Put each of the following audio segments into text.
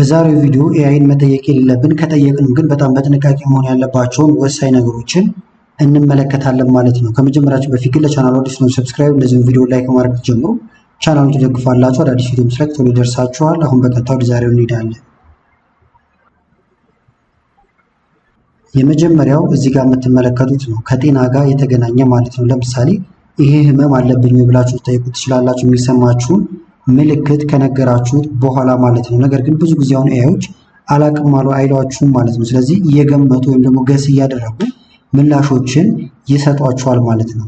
በዛሬው ቪዲዮ ኤአይን መጠየቅ የሌለብን ከጠየቅንም ግን በጣም በጥንቃቄ መሆን ያለባቸውን ወሳኝ ነገሮችን እንመለከታለን ማለት ነው። ከመጀመራችን በፊት ግን ለቻናሉ አዲስ ነው ሰብስክራይብ፣ እንደዚሁም ቪዲዮ ላይክ ማድረግ ጀምሩ። ቻናሉን ትደግፋላችሁ፣ አዳዲስ ቪዲዮ መስራት ቶሎ ይደርሳችኋል። አሁን በቀጥታ ወደ ዛሬው እንሄዳለን። የመጀመሪያው እዚህ ጋር የምትመለከቱት ነው፣ ከጤና ጋር የተገናኘ ማለት ነው። ለምሳሌ ይሄ ህመም አለብኝ ብላችሁ ትጠይቁት ትችላላችሁ፣ የሚሰማችሁን ምልክት ከነገራችሁት በኋላ ማለት ነው። ነገር ግን ብዙ ጊዜ አሁን ኤአይዎች አላቅም አሉ አይሏችሁም ማለት ነው። ስለዚህ እየገመቱ ወይም ደግሞ ገስ እያደረጉ ምላሾችን ይሰጧችኋል ማለት ነው።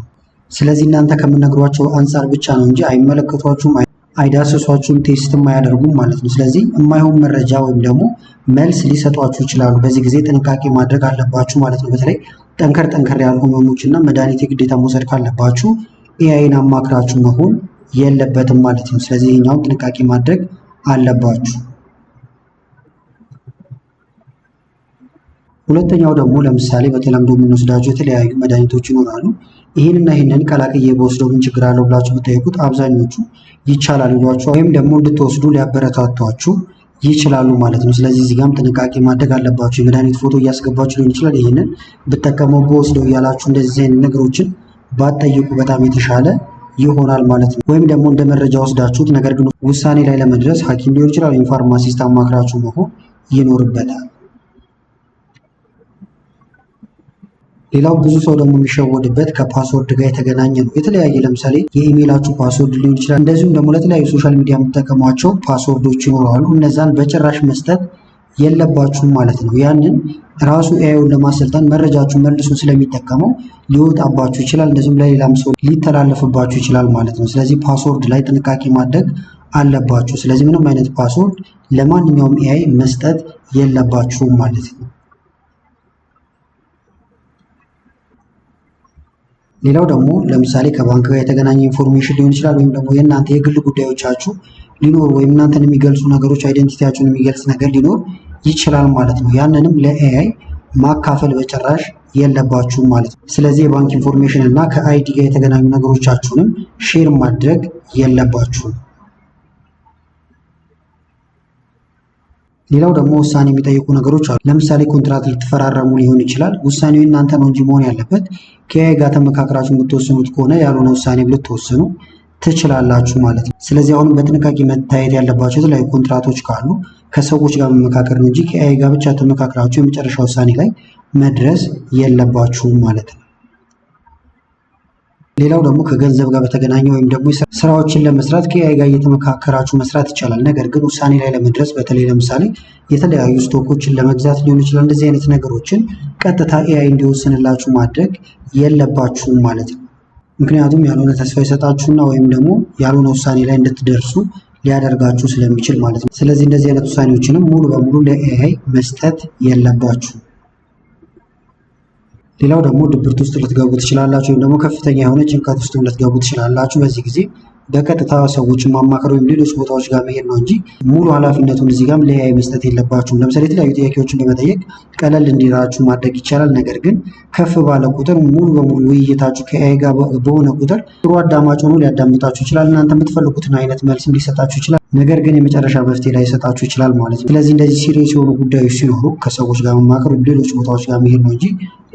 ስለዚህ እናንተ ከምነግሯቸው አንጻር ብቻ ነው እንጂ አይመለከቷችሁም፣ አይዳሰሷችሁም፣ ቴስትም አያደርጉም ማለት ነው። ስለዚህ የማይሆን መረጃ ወይም ደግሞ መልስ ሊሰጧችሁ ይችላሉ። በዚህ ጊዜ ጥንቃቄ ማድረግ አለባችሁ ማለት ነው። በተለይ ጠንከር ያሉ ህመሞች እና መድኃኒት የግዴታ መውሰድ ካለባችሁ ኤአይን አማክራችሁ መሆን የለበትም ማለት ነው። ስለዚህ ይሄኛውን ጥንቃቄ ማድረግ አለባችሁ። ሁለተኛው ደግሞ ለምሳሌ በተለምዶ የምንወስዳቸው የተለያዩ መድኃኒቶች ይኖራሉ። ይህንን ቀላቅዬ በወስደው ምን ችግር አለው ብላችሁ ብትጠይቁት አብዛኞቹ ይቻላል ይሏችሁ ወይም ደግሞ እንድትወስዱ ሊያበረታቷችሁ ይችላሉ ማለት ነው። ስለዚህ እዚህ ጋርም ጥንቃቄ ማድረግ አለባችሁ። የመድኃኒት ፎቶ እያስገባችሁ ሊሆን ይችላል። ይህንን ብጠቀመው በወስደው እያላችሁ እንደዚህ አይነት ነገሮችን ባትጠይቁ በጣም የተሻለ ይሆናል ማለት ነው። ወይም ደግሞ እንደ መረጃ ወስዳችሁት ነገር ግን ውሳኔ ላይ ለመድረስ ሐኪም ሊሆን ይችላል ወይም ፋርማሲስት አማክራችሁ መሆን ይኖርበታል። ሌላው ብዙ ሰው ደግሞ የሚሸወድበት ከፓስወርድ ጋር የተገናኘ ነው። የተለያየ ለምሳሌ የኢሜይላችሁ ፓስወርድ ሊሆን ይችላል። እንደዚሁም ደግሞ ለተለያዩ ሶሻል ሚዲያ የምትጠቀሟቸው ፓስወርዶች ይኖራሉ። እነዛን በጭራሽ መስጠት የለባችሁም ማለት ነው። ያንን ራሱ ኤአይውን ለማሰልጠን መረጃችሁን መልሶ ስለሚጠቀመው ሊወጣባችሁ ይችላል። እንደዚሁም ለሌላም ሰው ሊተላለፍባችሁ ይችላል ማለት ነው። ስለዚህ ፓስወርድ ላይ ጥንቃቄ ማድረግ አለባችሁ። ስለዚህ ምንም አይነት ፓስወርድ ለማንኛውም ኤአይ መስጠት የለባችሁም ማለት ነው። ሌላው ደግሞ ለምሳሌ ከባንክ ጋር የተገናኘ ኢንፎርሜሽን ሊሆን ይችላል ወይም ደግሞ የእናንተ የግል ጉዳዮቻችሁ ሊኖር ወይም እናንተን የሚገልጹ ነገሮች አይደንቲቲያችሁን የሚገልጽ ነገር ሊኖር ይችላል ማለት ነው። ያንንም ለኤአይ ማካፈል በጭራሽ የለባችሁም ማለት ነው። ስለዚህ የባንክ ኢንፎርሜሽን እና ከአይዲ ጋር የተገናኙ ነገሮቻችሁንም ሼር ማድረግ የለባችሁም። ሌላው ደግሞ ውሳኔ የሚጠይቁ ነገሮች አሉ። ለምሳሌ ኮንትራት ልትፈራረሙ ሊሆን ይችላል። ውሳኔው እናንተ ነው እንጂ መሆን ያለበት ከኤአይ ጋር ተመካከራችሁ የምትወስኑት ከሆነ ያልሆነ ውሳኔ ልትወስኑ ትችላላችሁ ማለት ነው። ስለዚህ አሁንም በጥንቃቄ መታየት ያለባቸው የተለያዩ ኮንትራቶች ካሉ ከሰዎች ጋር መመካከር ነው እንጂ ከኤአይ ጋር ብቻ ተመካከራችሁ የመጨረሻ ውሳኔ ላይ መድረስ የለባችሁም ማለት ነው። ሌላው ደግሞ ከገንዘብ ጋር በተገናኘ ወይም ደግሞ ስራዎችን ለመስራት ከኤአይ ጋር እየተመካከራችሁ መስራት ይቻላል። ነገር ግን ውሳኔ ላይ ለመድረስ በተለይ ለምሳሌ የተለያዩ ስቶኮችን ለመግዛት ሊሆን ይችላል። እንደዚህ አይነት ነገሮችን ቀጥታ ኤአይ እንዲወስንላችሁ ማድረግ የለባችሁም ማለት ነው። ምክንያቱም ያልሆነ ተስፋ ይሰጣችሁና ወይም ደግሞ ያልሆነ ውሳኔ ላይ እንድትደርሱ ሊያደርጋችሁ ስለሚችል ማለት ነው። ስለዚህ እንደዚህ አይነት ውሳኔዎችንም ሙሉ በሙሉ ለኤአይ መስጠት የለባችሁ። ሌላው ደግሞ ድብርት ውስጥ ልትገቡ ትችላላችሁ ወይም ደግሞ ከፍተኛ የሆነ ጭንቀት ውስጥ ልትገቡ ትችላላችሁ። በዚህ ጊዜ በቀጥታ ሰዎችን ማማከር ወይም ሌሎች ቦታዎች ጋር መሄድ ነው እንጂ ሙሉ ኃላፊነቱን እዚህ ጋርም ለኤአይ መስጠት የለባችሁም። ለምሳሌ የተለያዩ ጥያቄዎችን በመጠየቅ ቀለል እንዲላችሁ ማድረግ ይቻላል። ነገር ግን ከፍ ባለ ቁጥር ሙሉ በሙሉ ውይይታችሁ ከኤአይ ጋር በሆነ ቁጥር ጥሩ አዳማጭ ሆኖ ሊያዳምጣችሁ ይችላል። እናንተ የምትፈልጉትን አይነት መልስም ሊሰጣችሁ ይችላል። ነገር ግን የመጨረሻ መፍትሄ ላይ ሰጣችሁ ይችላል ማለት ነው። ስለዚህ እንደዚህ ሲሪየስ የሆኑ ጉዳዮች ሲኖሩ ከሰዎች ጋር መማከር ወይም ሌሎች ቦታዎች ጋር መሄድ ነው እንጂ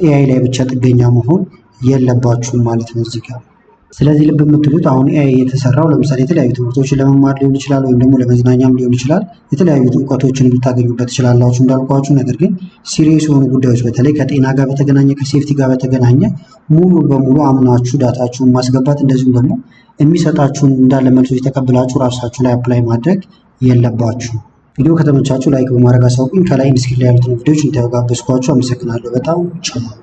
ኤአይ ላይ ብቻ ጥገኛ መሆን የለባችሁም ማለት ነው እዚህ ጋር። ስለዚህ ልብ የምትሉት አሁን ኤአይ የተሰራው ለምሳሌ የተለያዩ ትምህርቶችን ለመማር ሊሆን ይችላል ወይም ደግሞ ለመዝናኛም ሊሆን ይችላል። የተለያዩ እውቀቶችን ልታገኙበት ትችላላችሁ እንዳልኳችሁ። ነገር ግን ሲሪየስ የሆኑ ጉዳዮች በተለይ ከጤና ጋር በተገናኘ ከሴፍቲ ጋር በተገናኘ ሙሉ በሙሉ አምናችሁ ዳታችሁን ማስገባት እንደዚሁም ደግሞ የሚሰጣችሁን እንዳለ መልሶች ተቀብላችሁ ራሳችሁ ላይ አፕላይ ማድረግ የለባችሁ። ቪዲዮ ከተመቻችሁ ላይክ በማድረግ አሳውቁኝ። ከላይ ስክሪን ላይ ያሉትን ቪዲዮዎች እንዲያጋበዝኳችሁ አመሰግናለሁ። በጣም ጨምሩ።